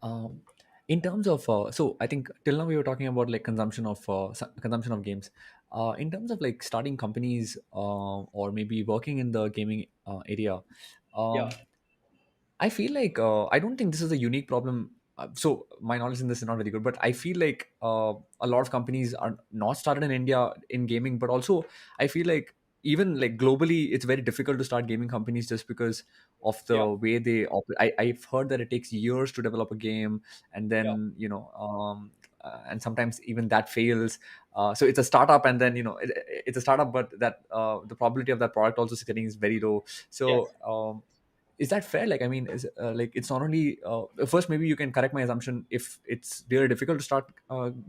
Um, in terms of so I think till now we were talking about like consumption of games. In terms of like starting companies or maybe working in the gaming area, Yeah, um, I feel like I don't think this is a unique problem. So my knowledge in this is not very good, but I feel like a lot of companies are not started in India in gaming, but also I feel like even like globally, it's very difficult to start gaming companies just because of yeah, the way they operate. I've heard that it takes years to develop a game, and yeah, then and sometimes even that fails. So it's a startup, and then it's a startup, but that the probability of that product also succeeding is very low. yes. So is that fair? Like, I mean, is like it's not only first, maybe you can correct my assumption if it's really difficult to start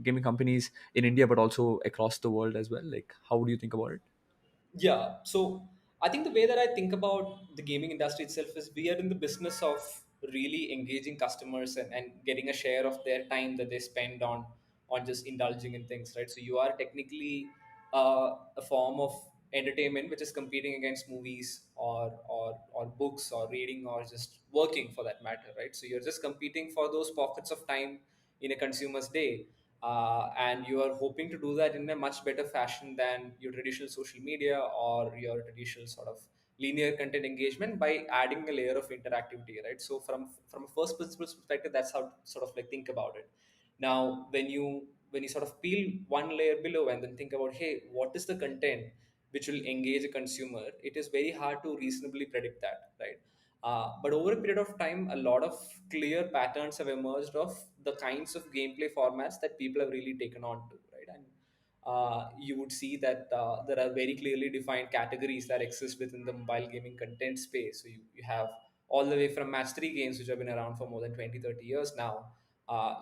gaming companies in India, but also across the world as well. Like, how do you think about it? Yeah. So I think the way that I think about the gaming industry itself is we are in the business of really engaging customers and getting a share of their time that they spend on just indulging in things, right? So you are technically a form of entertainment which is competing against movies or books or reading or just working for that matter, right? So you're just competing for those pockets of time in a consumer's day, and you are hoping to do that in a much better fashion than your traditional social media or your traditional sort of linear content engagement by adding a layer of interactivity, right? So from a first principles perspective, that's how to sort of like think about it. Now when you sort of peel one layer below and then think about, hey, what is the content which will engage a consumer, it is very hard to reasonably predict that, right? But over a period of time, a lot of clear patterns have emerged of the kinds of gameplay formats that people have really taken on to, right? And you would see that there are very clearly defined categories that exist within the mobile gaming content space. So you have all the way from match 3 games, which have been around for more than 20, 30 years now.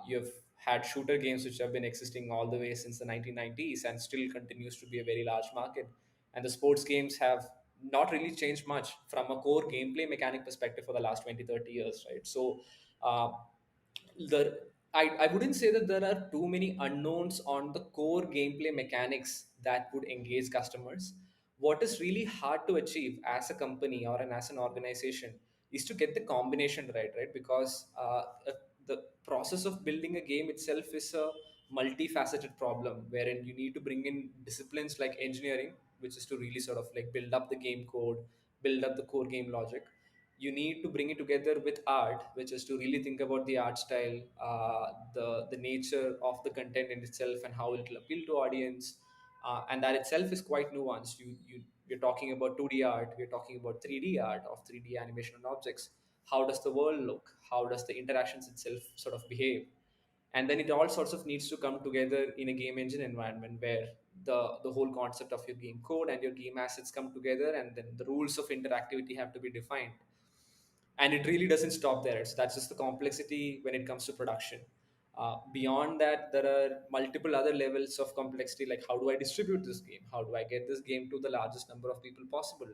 You've had shooter games, which have been existing all the way since the 1990s and still continues to be a very large market. And the sports games have not really changed much from a core gameplay mechanic perspective for the last 20, 30 years, right? So uh, I wouldn't say that there are too many unknowns on the core gameplay mechanics that would engage customers. What is really hard to achieve as a company or as an organization is to get the combination right? Because the process of building a game itself is a multifaceted problem wherein you need to bring in disciplines like engineering, which is to really sort of like build up the game code, build up the core game logic. You need to bring it together with art, which is to really think about the art style, the nature of the content in itself and how it will appeal to audience. And that itself is quite nuanced. We're talking about 2D art, we're talking about 3D art of 3D animation and objects. How does the world look? How does the interactions itself sort of behave? And then it all sorts of needs to come together in a game engine environment where the whole concept of your game code and your game assets come together, and then the rules of interactivity have to be defined. And it really doesn't stop there. That's just the complexity when it comes to production. Beyond that, there are multiple other levels of complexity, like how do I distribute this game, how do I get this game to the largest number of people possible,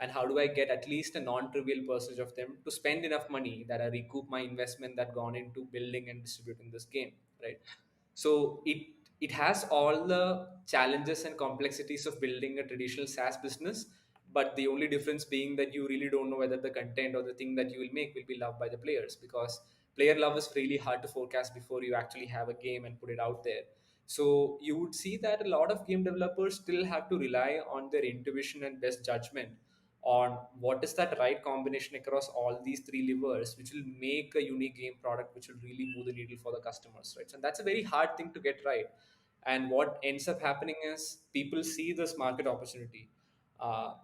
and how do I get at least a non-trivial percentage of them to spend enough money that I recoup my investment that gone into building and distributing this game, right? So it has all the challenges and complexities of building a traditional SaaS business, but the only difference being that you really don't know whether the content or the thing that you will make will be loved by the players, because player love is really hard to forecast before you actually have a game and put it out there. So you would see that a lot of game developers still have to rely on their intuition and best judgment on what is that right combination across all these three levers which will make a unique game product which will really move the needle for the customers, right? And that's a very hard thing to get right. And what ends up happening is people see this market opportunity,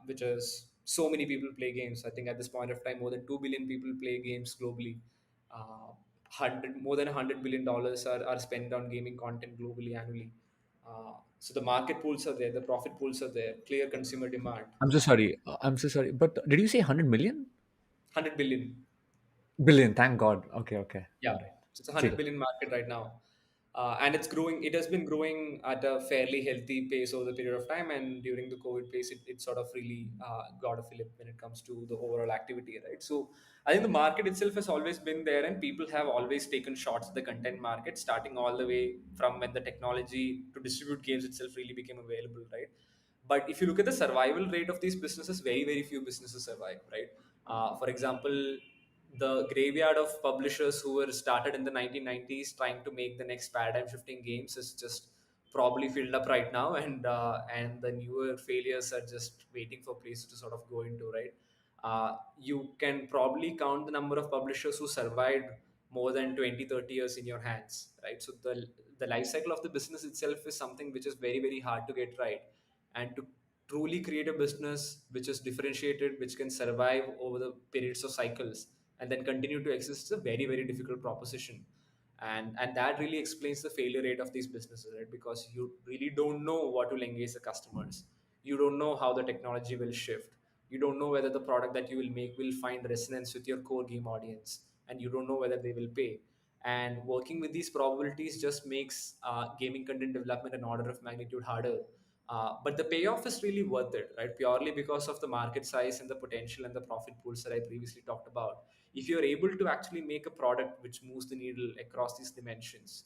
which is so many people play games. I think at this point of time, more than 2 billion people play games globally. 100 more than $100 billion are spent on gaming content globally annually. So the market pools are there, the profit pools are there, clear consumer demand. I'm so sorry. I'm so sorry. But did you say 100 million? 100 billion. Billion. Thank God. Okay. Okay. Yeah, All right. so it's a 100 See. billion market right now, and it's growing. It has been growing at a fairly healthy pace over the period of time. And during the COVID pace, it sort of really got a fillip when it comes to the overall activity, right? So I think the market itself has always been there, and people have always taken shots at the content market, starting all the way from when the technology to distribute games itself really became available, right? But if you look at the survival rate of these businesses, very few businesses survive, right? For example, the graveyard of publishers who were started in the 1990s trying to make the next paradigm shifting games is just probably filled up right now, and the newer failures are just waiting for places to sort of go into, right. You can probably count the number of publishers who survived more than 20, 30 years in your hands, right? So the life cycle of the business itself is something which is very, very hard to get right. And to truly create a business which is differentiated, which can survive over the periods of cycles and then continue to exist, is a very, very difficult proposition. And that really explains the failure rate of these businesses, right? Because you really don't know what will engage the customers. You don't know how the technology will shift. You don't know whether the product that you will make will find resonance with your core game audience, and you don't know whether they will pay. And working with these probabilities just makes gaming content development an order of magnitude harder. But the payoff is really worth it, right? Purely because of the market size and the potential and the profit pools that I previously talked about. If you're able to actually make a product which moves the needle across these dimensions,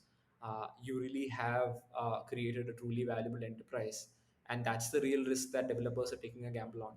you really have created a truly valuable enterprise. And that's the real risk that developers are taking a gamble on.